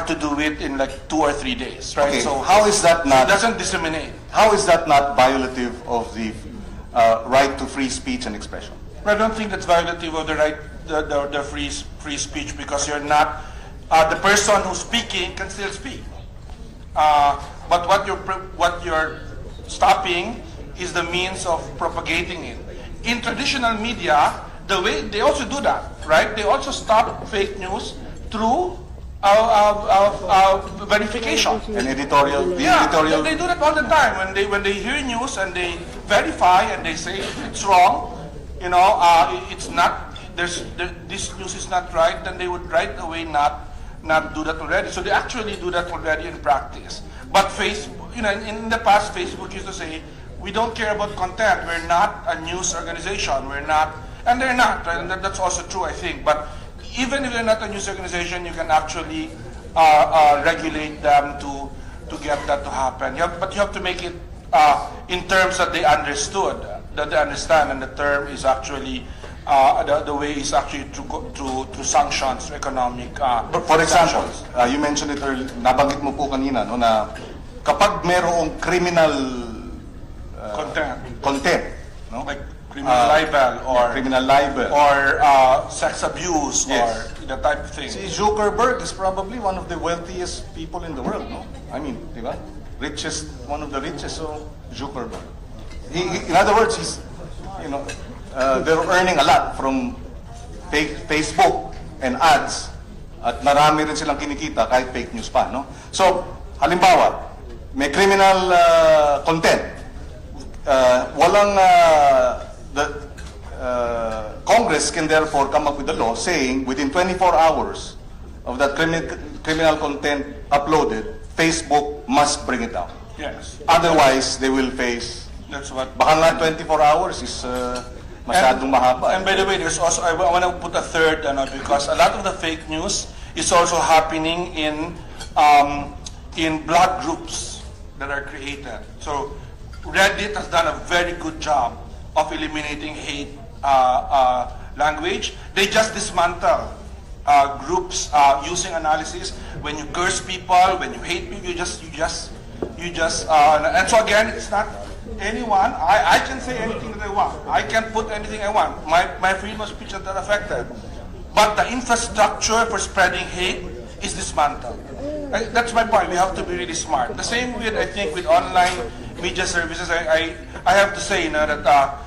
have to do it in like 2 or 3 days, right? Okay, So how is that not? it doesn't disseminate. How is that not violative of the right to free speech and expression? I don't think that's violative of the right, the free speech, because you're not, the person who's speaking can still speak. But what you're stopping is the means of propagating it. In traditional media, the way they also do that, right? They also stop fake news through verification. And editorial. Yeah, editorial. they do that all the time. When they hear news and they verify and they say it's wrong, you know, it's not. This news is not right. Then they would right away not do that already. So they actually do that already in practice. But Facebook, you know, in the past, Facebook used to say, we don't care about content. We're not a news organization. We're not, and they're not. Right? And that's also true, I think. But even if they're not a news organization, you can actually regulate them to get that to happen. But you have to make it in terms that they understood, that they understand, and the term is actually the way is actually through sanctions, economic. For example, you mentioned it earlier. Nabanggit mo po kanina, no, na kapag merong criminal content, no? Like criminal libel or sex abuse, yes, or the type of thing. See, Zuckerberg is probably one of the wealthiest people in the world, no? I mean, di ba? One of the richest, so Zuckerberg. In other words, he's, you know, they're earning a lot from Facebook and ads, at marami rin silang kinikita kahit fake news pa, no? So, halimbawa, may criminal content. Congress can therefore come up with a law saying within 24 hours of that criminal content uploaded, Facebook must bring it down. Yes. Otherwise, they will face. That's what. Baka nga 24 hours is masyadong mahaba. And by the way, there's also, I want to put a third, because a lot of the fake news is also happening in blog groups that are created. So Reddit has done a very good job of eliminating hate language. They just dismantle groups using analysis. When you curse people, when you hate people, you just and so again, it's not anyone. I can say anything that I want. I can put anything I want. My freedom of speech is not affected. But the infrastructure for spreading hate is dismantled. That's my point. We have to be really smart. The same with, I think, with online media services. I have to say, you know, that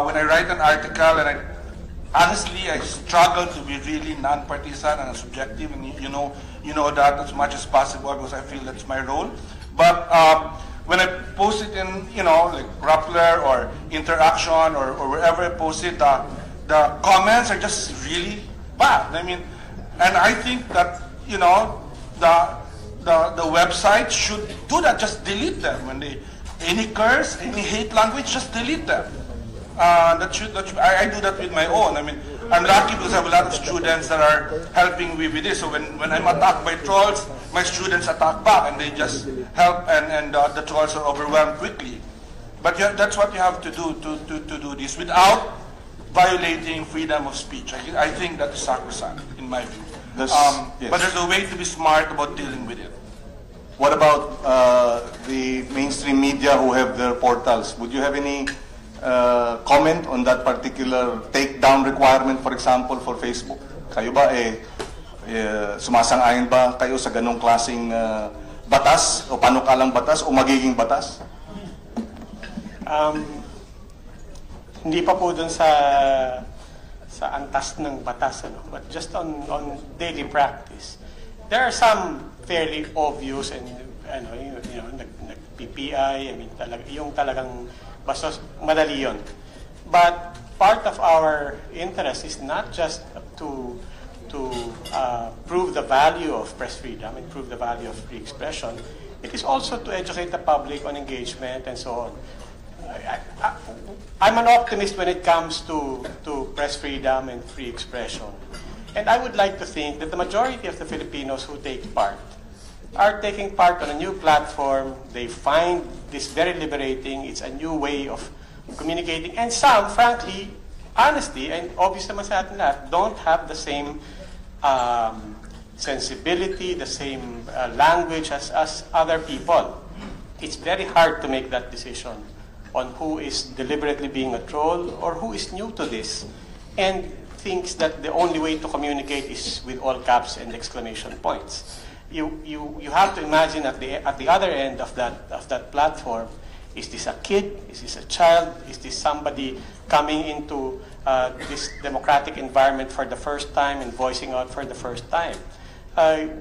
when I write an article, and honestly, I struggle to be really non-partisan and subjective, and you know that as much as possible, because I feel that's my role. But when I post it in, you know, like Rappler or Interaction or wherever I post it, the comments are just really bad. I mean, and I think that, you know, the website should do that. Just delete them when any curse, any hate language, just delete them. I do that with my own. I mean, I'm lucky because I have a lot of students that are helping me with this. So when I'm attacked by trolls, my students attack back, and they just help, and the trolls are overwhelmed quickly. But that's what you have to do to do this without violating freedom of speech. I think that is sacrosanct in my view. Yes. But there's a way to be smart about dealing with it. What about the mainstream media who have their portals? Would you have any comment on that particular takedown requirement, for example, for Facebook? Kayo ba, sumasang-ayon ba kayo sa ganong klaseng batas o panukalang batas o magiging batas? Hindi pa po dun sa antas ng batas, but just on daily practice. There are some fairly obvious and nag-PPI, I mean, yung talagang basta madali yun. But part of our interest is not just to prove the value of press freedom and prove the value of free expression. It is also to educate the public on engagement and so on. I'm an optimist when it comes to press freedom and free expression. And I would like to think that the majority of the Filipinos who take part are taking part on a new platform. They find this very liberating. It's a new way of communicating. And some, frankly, honestly, and obviously naman sa atin lahat, don't have the same sensibility, the same language as other people. It's very hard to make that decision on who is deliberately being a troll or who is new to this and thinks that the only way to communicate is with all caps and exclamation points. You have to imagine at the other end of that platform, is this a kid? Is this a child? Is this somebody coming into this democratic environment for the first time and voicing out for the first time?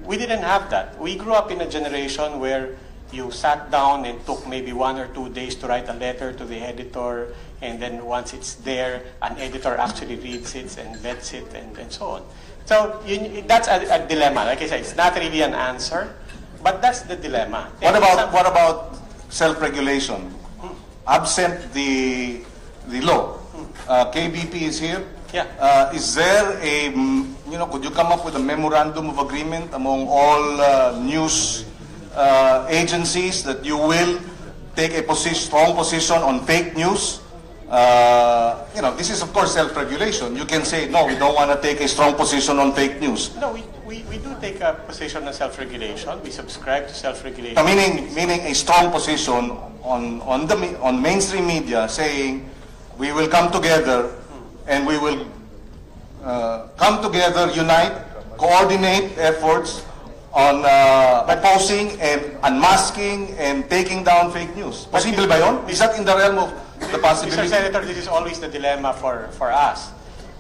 We didn't have that. We grew up in a generation where you sat down and took maybe 1 or 2 days to write a letter to the editor, and then once it's there, an editor actually reads it and vets it and so on. So that's a dilemma. Like I said, it's not really an answer, but that's the dilemma. What about self-regulation? Absent the law, KBP is here. Yeah. Is there could you come up with a memorandum of agreement among all news agencies that you will take a strong position on fake news? This is of course self-regulation. You can say, no, we don't want to take a strong position on fake news. No, we do take a position on self-regulation. We subscribe to self-regulation. Meaning a strong position on mainstream media saying we will come together and we will come together, unite, coordinate efforts on opposing and unmasking and taking down fake news. Possible ba yun? Is that in the realm of the possibility? Mr. Senator, this is always the dilemma for us.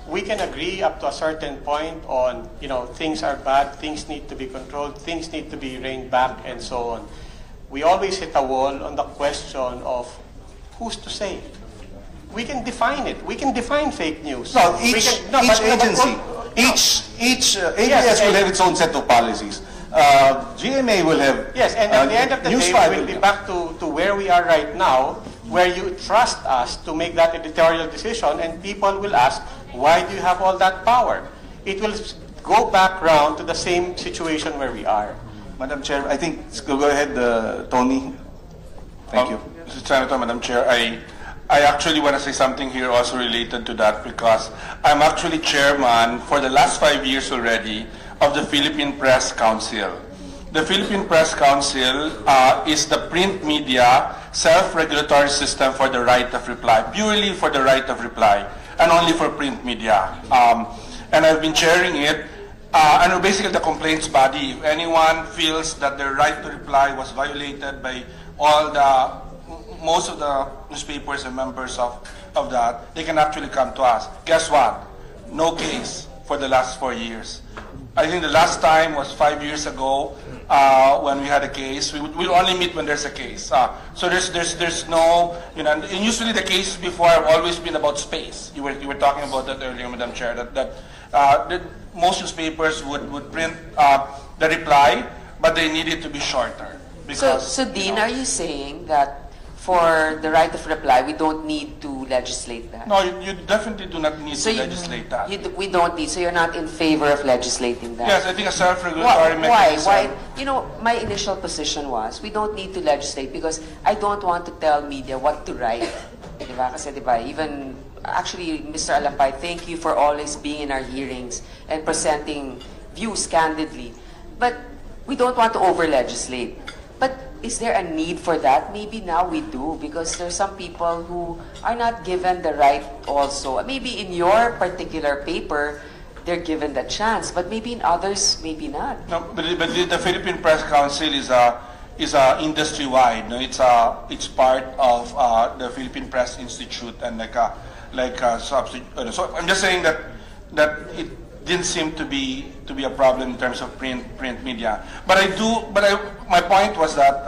We can agree up to a certain point on, things are bad, things need to be controlled, things need to be reined back, and so on. We always hit a wall on the question of who's to say. We can define it. We can define fake news. No, each agency, each ABS will have its own set of policies. GMA will have. Yes, and at the end of the day, we will be back to where we are right now, where you trust us to make that editorial decision, and people will ask, why do you have all that power? It will go back round to the same situation where we are. Madam Chair, I think, go ahead, Tony. Thank you. Mr. Senator, Madam Chair, I actually want to say something here also related to that, because I'm actually chairman for the last 5 years already of the Philippine Press Council. The Philippine Press Council is the print media self-regulatory system for the right of reply, purely for the right of reply, and only for print media. And I've been chairing it, and we're basically the complaints body. If anyone feels that their right to reply was violated by most of the newspapers and members of that, they can actually come to us. Guess what? No case for the last 4 years. I think the last time was 5 years ago when we had a case. We'll only meet when there's a case. So there's no, and usually the cases before have always been about space. You were talking about that earlier, Madam Chair, that most newspapers would print the reply, but they need it to be shorter. So Dean, are you saying that for the right of reply, we don't need to legislate that? No, you definitely do not need to legislate that. We don't need, so you're not in favor of legislating that? Yes, I think a self-regulatory mechanism. Why? My initial position was, we don't need to legislate because I don't want to tell media what to write. Diba? Kasi diba, even, actually, Mr. Alampay, thank you for always being in our hearings and presenting views candidly. But we don't want to over-legislate. But is there a need for that? Maybe now we do, because there's some people who are not given the right also. Maybe in your particular paper, they're given the chance, but maybe in others, maybe not. No, but the Philippine Press Council is industry-wide. No? It's part of the Philippine Press Institute and like a substitute. So I'm just saying that it didn't seem to be a problem in terms of print media. But my point was that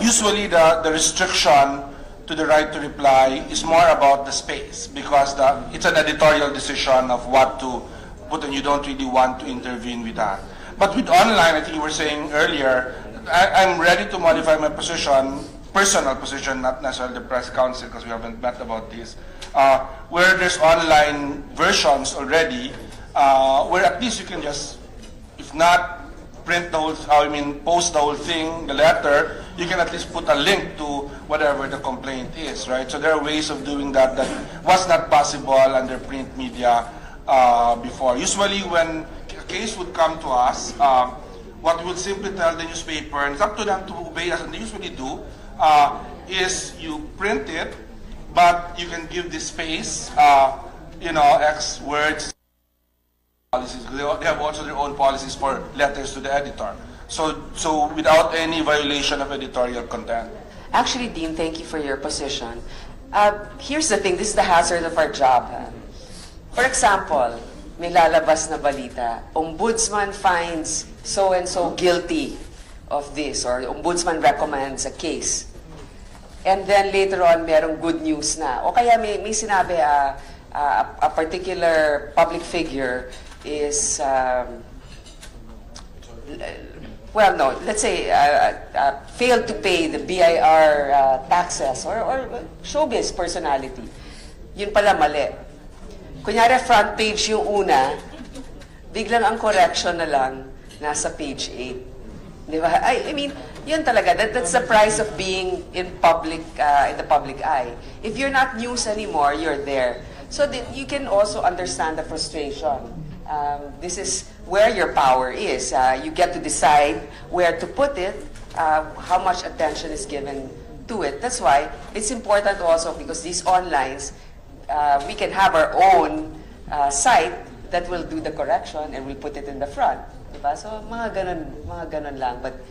usually the restriction to the right to reply is more about the space, because it's an editorial decision of what to put, and you don't really want to intervene with that. But with online, I think you were saying earlier, I'm ready to modify my position, personal position, not necessarily the press council, because we haven't met about this, where there's online versions already, where at least you can just, if not print the whole, post the whole thing, the letter, you can at least put a link to whatever the complaint is, right? So there are ways of doing that was not possible under print media before. Usually when case would come to us, what we would simply tell the newspaper, and it's up to them to obey us, and they usually do, is you print it, but you can give the space, X words, policies. They have also their own policies for letters to the editor. So without any violation of editorial content. Actually, Dean, thank you for your position. Here's the thing, this is the hazard of our job. For example, may lalabas na balita, ombudsman finds so-and-so guilty of this, or ombudsman recommends a case. And then later on, merong good news na. O kaya may sinabi, a particular public figure is, let's say, failed to pay the BIR taxes or showbiz personality. Yun pala mali. Kunyari front page yung una, biglang ang correction na lang nasa page 8. Di ba? I mean, yun talaga. That's the price of being in the public eye. If you're not news anymore, you're there. So you can also understand the frustration. This is where your power is. You get to decide where to put it, how much attention is given to it. That's why it's important also, because these onlines, we can have our own site that will do the correction and we'll put it in the front. Diba? So mga ganon lang. But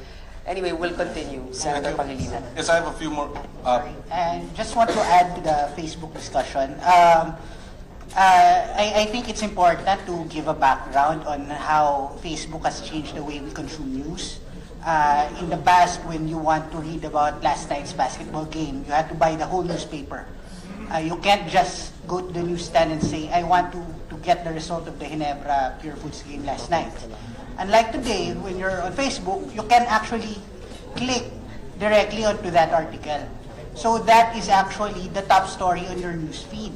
anyway, we'll continue. Senator Pangilinan. Yes, I have a few more. And just want to add to the Facebook discussion. I think it's important to give a background on how Facebook has changed the way we consume news. In the past, when you want to read about last night's basketball game, you had to buy the whole newspaper. You can't just go to the newsstand and say, I want to get the result of the Ginebra Pure Foods game last night. Unlike today, when you're on Facebook, you can actually click directly onto that article. So that is actually the top story on your news feed.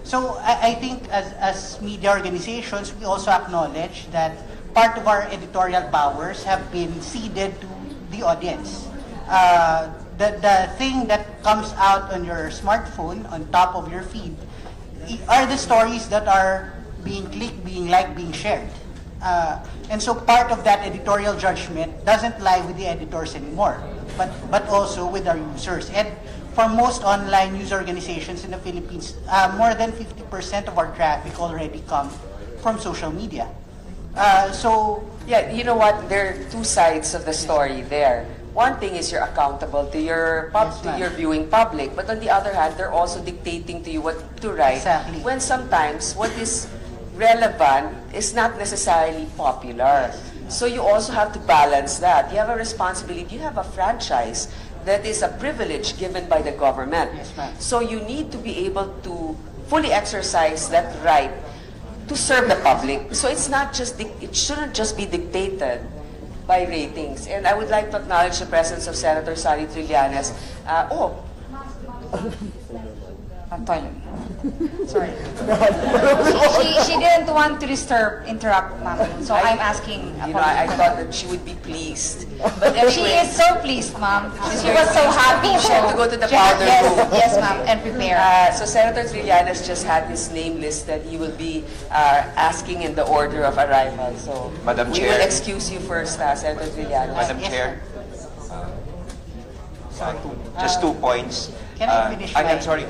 So I think as media organizations, we also acknowledge that part of our editorial powers have been ceded to the audience. The thing that comes out on your smartphone, on top of your feed, are the stories that are being clicked, being liked, being shared. And so part of that editorial judgment doesn't lie with the editors anymore, but also with our users. And for most online news organizations in the Philippines, more than 50% of our traffic already come from social media. Yeah, you know what? There are two sides of the story there. One thing is you're accountable to your viewing public, but on the other hand, they're also dictating to you what to write. Exactly. When sometimes what is relevant is not necessarily popular. So you also have to balance that. You have a responsibility. You have a franchise that is a privilege given by the government. Yes, ma'am. So you need to be able to fully exercise that right to serve the public. So it's not just it shouldn't just be dictated by ratings. And I would like to acknowledge the presence of Senator Sally Trillanes. Toilet. Sorry. She didn't want to interrupt, ma'am. So I'm asking. I thought that she would be pleased. But She anyway, is so pleased, ma'am. She was so happy. she had to go to the powder room. Yes, ma'am, and prepare. So Senator Trillanes just had his name listed. He will be asking in the order of arrival. So Madam we Chair. will excuse you first, Senator Trillanes. Madam Yes, Chair, just 2 points. Can I finish I'm my- sorry.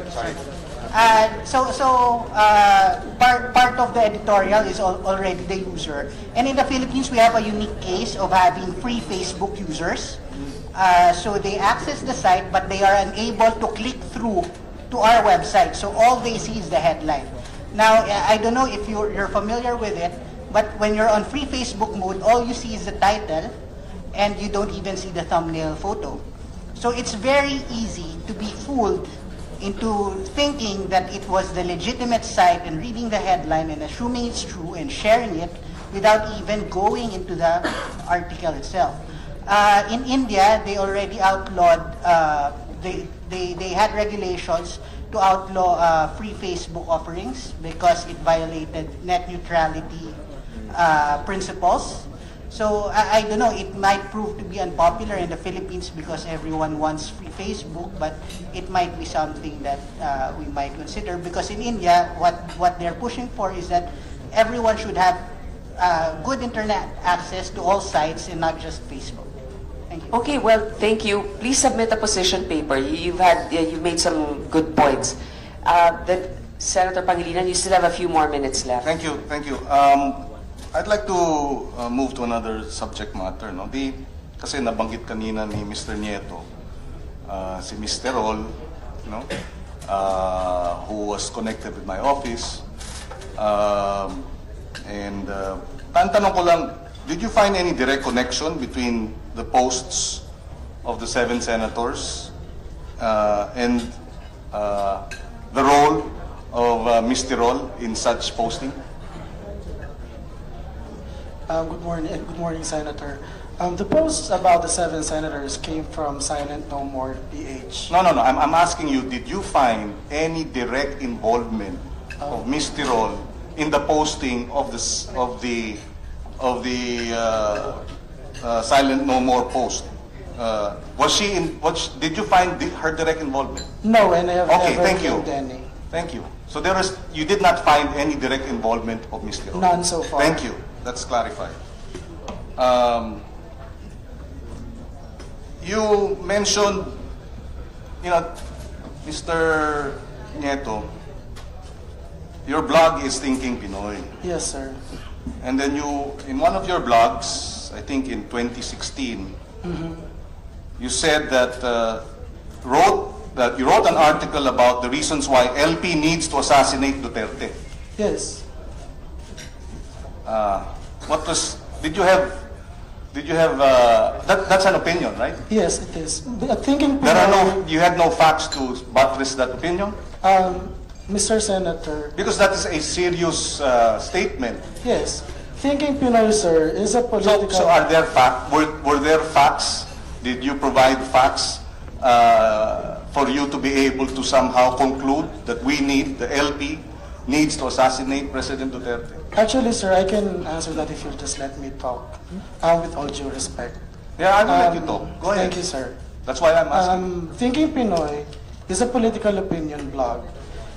Part of the editorial is already the user. And in the Philippines, we have a unique case of having free Facebook users. So they access the site, but they are unable to click through to our website. So all they see is the headline. Now, I don't know if you're familiar with it, but when you're on free Facebook mode, all you see is the title, and you don't even see the thumbnail photo. So it's very easy to be fooled into thinking that it was the legitimate site and reading the headline and assuming it's true and sharing it without even going into the article itself. In India, they already outlawed, they had regulations to outlaw free Facebook offerings because it violated net neutrality principles. So I don't know, it might prove to be unpopular in the Philippines because everyone wants free Facebook, but it might be something that we might consider because in India, what they're pushing for is that everyone should have good internet access to all sites and not just Facebook. Thank you. Okay, well, thank you. Please submit a position paper. You've made some good points. Then, Senator Pangilinan, you still have a few more minutes left. Thank you, thank you. I'd like to move to another subject matter. No? Kasi nabanggit kanina ni Mr. Nieto, si Mr. Rol, no? Who was connected with my office. Tanong ko lang, did you find any direct connection between the posts of the 7 senators and the role of Mr. Rol in such posting? Good morning, Senator. The posts about the 7 senators came from Silent No More PH. No. I'm asking you, did you find any direct involvement of Mr. Rol in the posting of the Silent No More post? Did you find her direct involvement? No, and I have Okay, never thank you. claimed any. Thank you. So you did not find any direct involvement of Mr. Rol? None so far. Thank you. That's clarified. You mentioned, Mr. Nieto, your blog is Thinking Pinoy. Yes, sir. And then in one of your blogs, I think in 2016, you said that you wrote an article about the reasons why LP needs to assassinate Duterte. Yes. That's an opinion, right? Yes, it is. Thinking Pinoy, You had no facts to buttress that opinion? Mr. Senator, Because that is a serious statement. yes. Thinking Pinoy, sir, is a political... So are there were there facts? Did you provide facts for you to be able to somehow conclude that the LP needs to assassinate President Duterte? Actually, sir, I can answer that if you'll just let me talk, with all due respect. Yeah, I will let you talk. Go ahead. Thank you, sir. That's why I'm asking. Thinking Pinoy is a political opinion blog,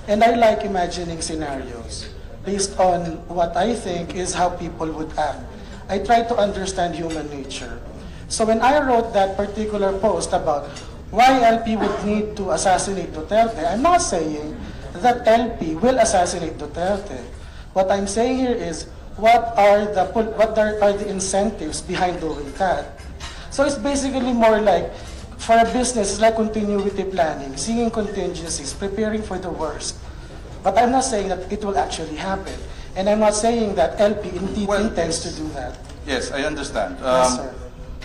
and I like imagining scenarios based on what I think is how people would act. I try to understand human nature. So when I wrote that particular post about why LP would need to assassinate Duterte, I'm not saying that LP will assassinate Duterte. What I'm saying here is what are the incentives behind doing that? So it's basically more like, for a business, it's like continuity planning, seeing contingencies, preparing for the worst. But I'm not saying that it will actually happen. And I'm not saying that LP indeed intends to do that. Yes, I understand. Yes, sir.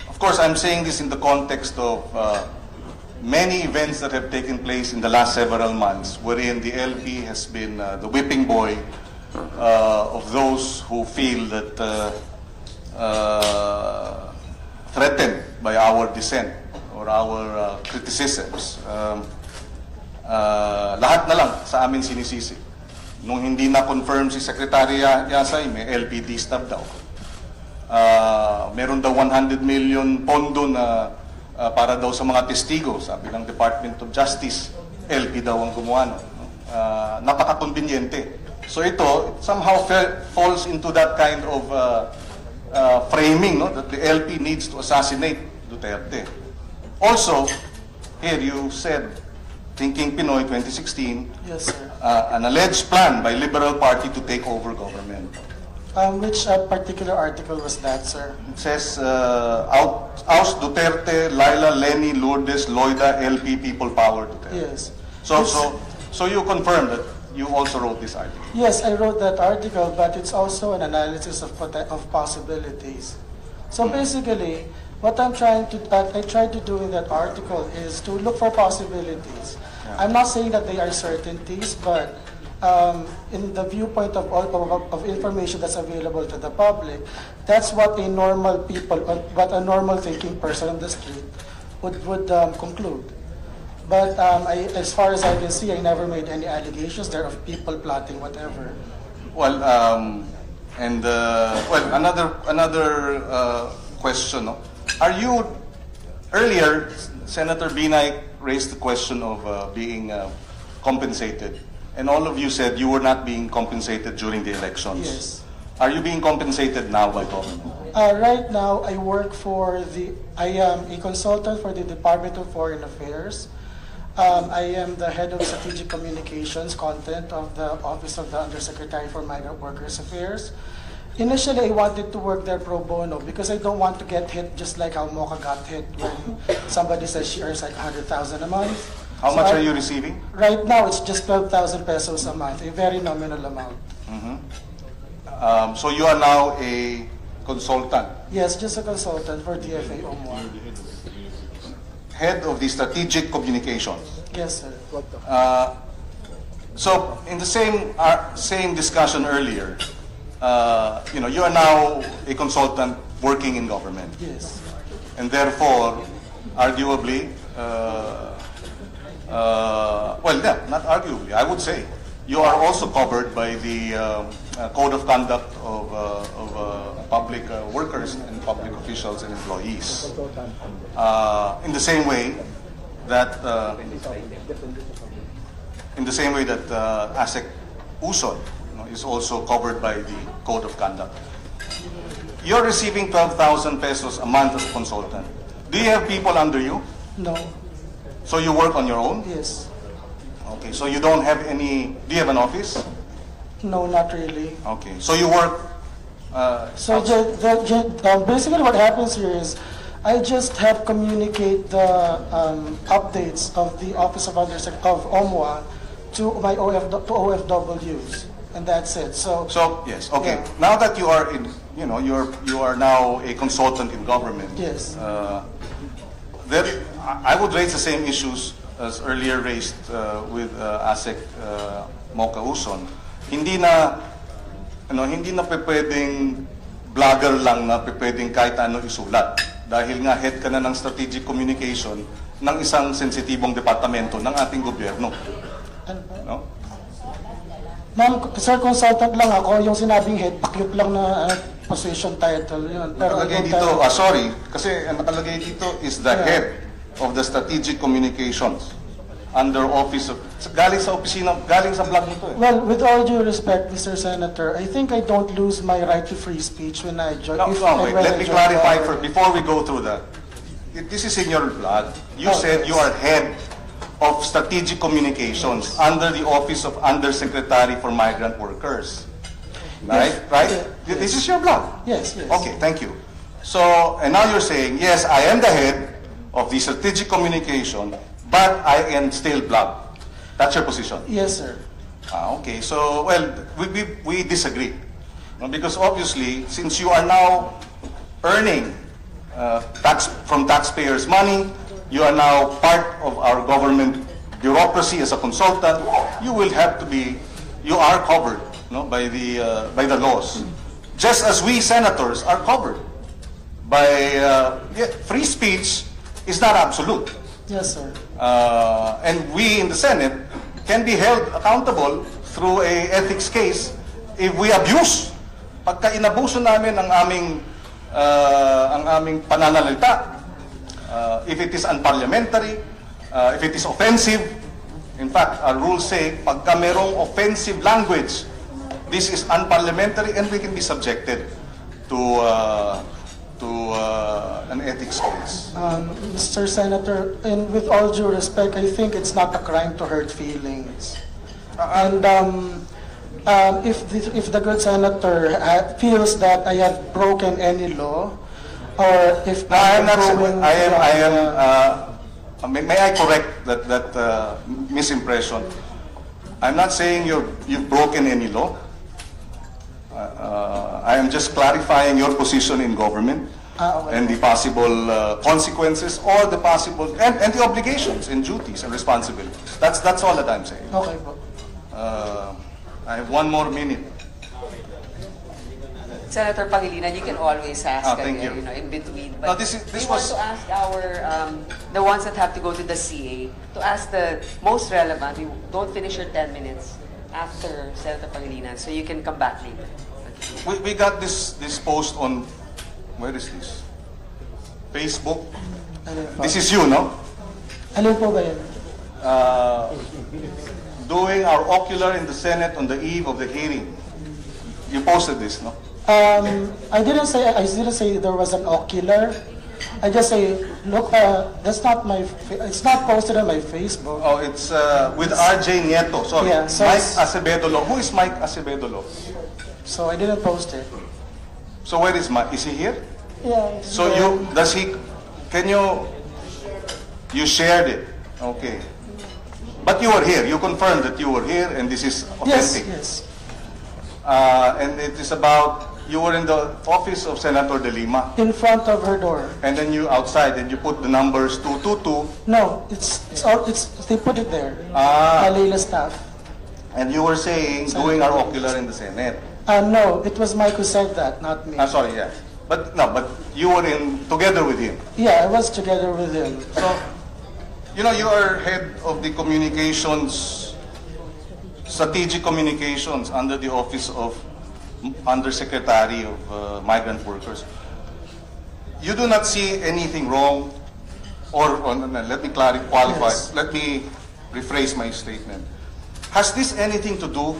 Of course, I'm saying this in the context of many events that have taken place in the last several months, wherein the LP has been the whipping boy of those who feel that threatened by our dissent or our criticisms. Lahat na lang sa amin sinisisi. Nung hindi na-confirm si Secretary Yasay, may LPD stab daw. Meron daw 100 million pondo na para daw sa mga testigo. Sabi ng Department of Justice, LP daw ang gumawa. Napaka-conveniente. So ito, somehow falls into that kind of framing, that the LP needs to assassinate Duterte. Also, here you said, Thinking Pinoy 2016, Yes, sir. an alleged plan by Liberal Party to take over government. Which particular article was that, sir? It says, oust Duterte, Laila, Lenny, Lourdes, Loida, LP, People Power Duterte. Yes. So you confirm that you also wrote this article? Yes, I wrote that article, but it's also an analysis of possibilities. So basically, what I tried to do in that article is to look for possibilities. Yeah. I'm not saying that they are certainties, but in the viewpoint of information that's available to the public, that's what a normal thinking person on the street would conclude. But as far as I can see, I never made any allegations there of people plotting whatever. Well, another question. No? Are you earlier? Senator Binay raised the question of being compensated, and all of you said you were not being compensated during the elections. Yes. Are you being compensated now by government? Right now, I am a consultant for the Department of Foreign Affairs. I am the head of strategic communications content of the Office of the Undersecretary for Migrant Workers Affairs. Initially, I wanted to work there pro bono because I don't want to get hit just like how Mocha got hit when somebody says she earns like 100,000 a month. How much are you receiving? Right now, it's just 12,000 pesos a month, a very nominal amount. So you are now a consultant, Yes, just a consultant for DFA OMWA. head of the strategic communications. Yes, sir. So in the same discussion earlier, you are now a consultant working in government, Yes. and therefore, arguably, not arguably, I would say, you are also covered by the code of conduct of public workers and public officials and employees. In the same way that ASEC Uson is also covered by the code of conduct. You're receiving 12,000 pesos a month as a consultant. Do you have people under you? No. So you work on your own? Yes. Okay, so you don't have any, do you have an office? No, not really. Okay, so you work, So basically what happens here is I just help communicate the updates of the Office of OMWA to my OFWs, and that's it. So yes, okay. Yeah. Now that you are in, you are now a consultant in government. Yes. I would raise the same issues as earlier raised with ASEC Mocha Uson. Hindi na pwedeng vlogger lang na pwedeng kahit ano isulat. Dahil nga head ka na ng strategic communication ng isang sensitibong departamento ng ating gobyerno. No? Ma'am, sir, consultant lang ako. Yung sinabing head, pakyut lang na position title. Yun. Pero Nakalagay dito, sorry, kasi ang nakalagay dito is the head of the strategic communications under office of, galing sa opisina, galing sa blog nito eh. Well, with all due respect, Mr. Senator, I think I don't lose my right to free speech when I join. Wait, let me clarify before we go through that. This is in your blog. You said you are head of strategic communications under the office of Undersecretary for Migrant Workers. Right? Yes. Right? Yes. This is your blog. Yes, yes. Okay, thank you. So, and now you're saying, yes, I am the head of the strategic communication, but I am still blog. That's your position? Yes, sir. Okay, so, well, we disagree. No, because obviously, since you are now earning from taxpayers' money, you are now part of our government bureaucracy as a consultant, you are covered by the laws. Just as we senators are covered by, free speech is not absolute. Yes, sir. And we in the Senate can be held accountable through a ethics case if we abuse. Pagka inabuso namin ang aming pananalita, if it is unparliamentary, if it is offensive. In fact, our rules say, pagka merong offensive language, this is unparliamentary and we can be subjected to an ethics case. Mr. Senator, and with all due respect, I think it's not a crime to hurt feelings. And if the good senator feels that I have broken any law, or if may I correct that misimpression? I'm not saying you've broken any law. I am just clarifying your position in government okay. and the possible consequences or the possible and the obligations and duties and responsibilities. That's all that I'm saying. Okay po. I have 1 more minute. Senator Pangilinan, you can always ask Thank again, you. in between. No, But this we want was- to ask the ones that have to go to the CA, to ask the most relevant. We don't finish your 10 minutes after Senator Pangilinan, so you can come back later. We got this post on, where is this? Facebook. Alin po? This is you, no? Alin po ba yan? Doing our ocular in the Senate on the eve of the hearing. You posted this, no? I didn't say there was an ocular. I just say, look, that's not it's not posted on my Facebook. Oh, it's with RJ Nieto. Sorry, Yeah, so Mike it's- Acebedolo. Who is Mike Acebedolo? So I didn't post it. So where is Mike? Is he here? Yeah. it's So there. you shared it? Okay. But you were here. You confirmed that you were here, and this is Yes, authentic. yes. And it is about you were in the office of Senator De Lima, In front of her door. and then you outside, and you put the numbers 222, No, it's they put it there. Ah. Malila staff. and you were saying doing our ocular in the Senate. No, it was Mike who said that, not me. Sorry, yeah. But you were together with him. Yeah, I was together with him. So, you know, you are head of the communications, strategic communications under the office of Undersecretary of Migrant Workers. You do not see anything wrong, let me qualify, Yes. let me rephrase my statement. Has this anything to do,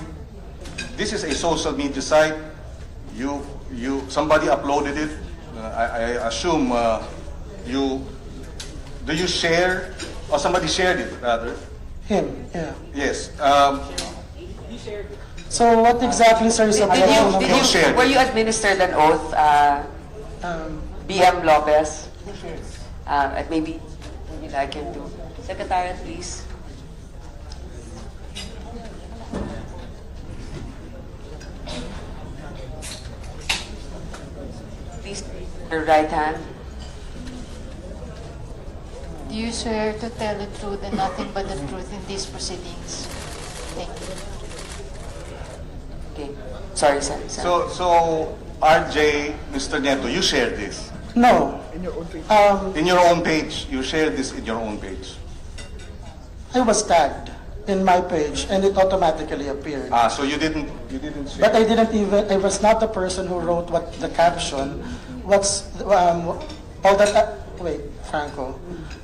this is a social media site, somebody uploaded it, I assume do you share, or somebody shared it rather? Him, yeah. Yes. So what exactly, sir, is the question of you shared were it. you administered an oath, BM Lopez? And maybe would you like him to? Secretariat, please. Please, your right hand. Do you swear to tell the truth and nothing but the truth in these proceedings? Thank you. Okay. Sorry, sir. So RJ, Mr. Nieto, you shared this No. in your own page. You shared this in your own page. I was tagged in my page and it automatically appeared. So you didn't share. But I was not the person who wrote the caption. Wait, Franco.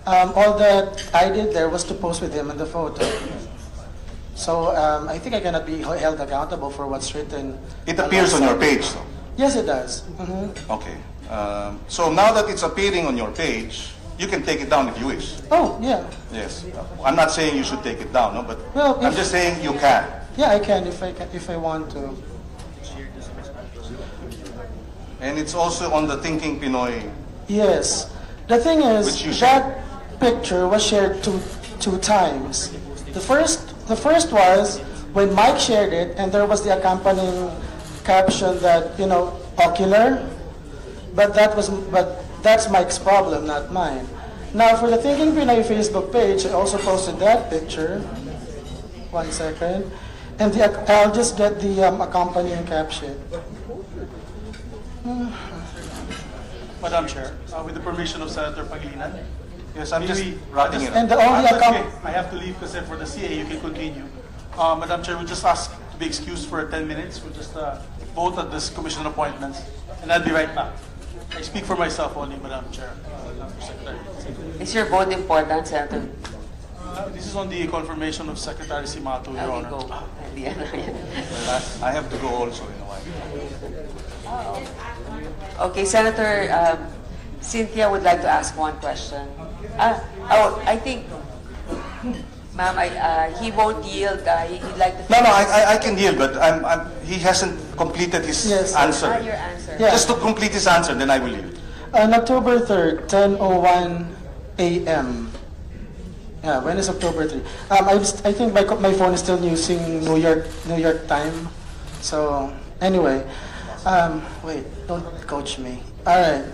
All that I did there was to post with him in the photo. So I think I cannot be held accountable for what's written. It appears on your page, though. Yes, it does. Mhm. Okay. So now that it's appearing on your page, you can take it down if you wish. Oh, yeah. Yes. I'm not saying you should take it down, no, but Well, I'm if- just saying you can. Yeah, I can if I want to. And it's also on the Thinking Pinoy. Yes. The thing is, Which you shared. that picture was shared two times. The first was when Mike shared it, and there was the accompanying caption that, ocular. But that's Mike's problem, not mine. Now, for the Thinking Pinoy Facebook page, I also posted that picture. 1 second. And I'll just get the accompanying caption. Madam Chair, with the permission of Senator Pangilinan. Yes, I'm just Maybe- wrapping it And up. the only That's okay. account. I have to leave because for the CA you can continue. Madam Chair, we just ask to be excused for 10 minutes. We'll just vote on this commission appointments, and I'll be right back. I speak for myself only, Madam Chair. Madam Secretary. Is your vote important, Senator? This is on the confirmation of Secretary Simato, Your Okay, Honor. go. Hindi, ano yan. I have to go also in a while. Okay, Senator Cynthia would like to ask one question. I think, ma'am, he won't yield. He'd like to. No, I can yield, but he hasn't completed his Yes. answer. Your answer. Yeah. Just to complete his answer, then I will yield. On October 3rd, 10:01 a.m. Yeah, when is October 3? I think my phone is still using New York time. So anyway, wait, don't coach me. All right.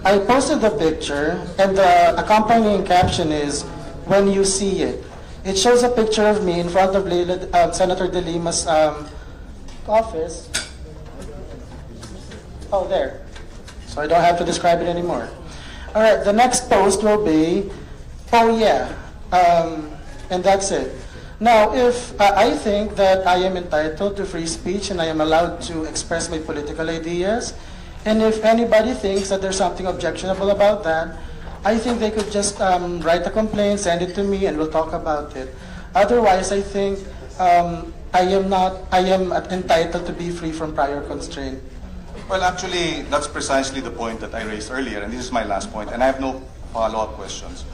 I posted the picture, and the accompanying caption is, "When you see it." It shows a picture of me in front of Senator De Lima's office. Oh, there. So I don't have to describe it anymore. All right, the next post will be, "Oh yeah," and that's it. Now, if I think that I am entitled to free speech and I am allowed to express my political ideas, and if anybody thinks that there's something objectionable about that, I think they could just write a complaint, send it to me, and we'll talk about it. Otherwise, I think I am entitled to be free from prior constraint Well, actually, that's precisely the point that I raised earlier, and this is my last point, and I have no follow-up questions.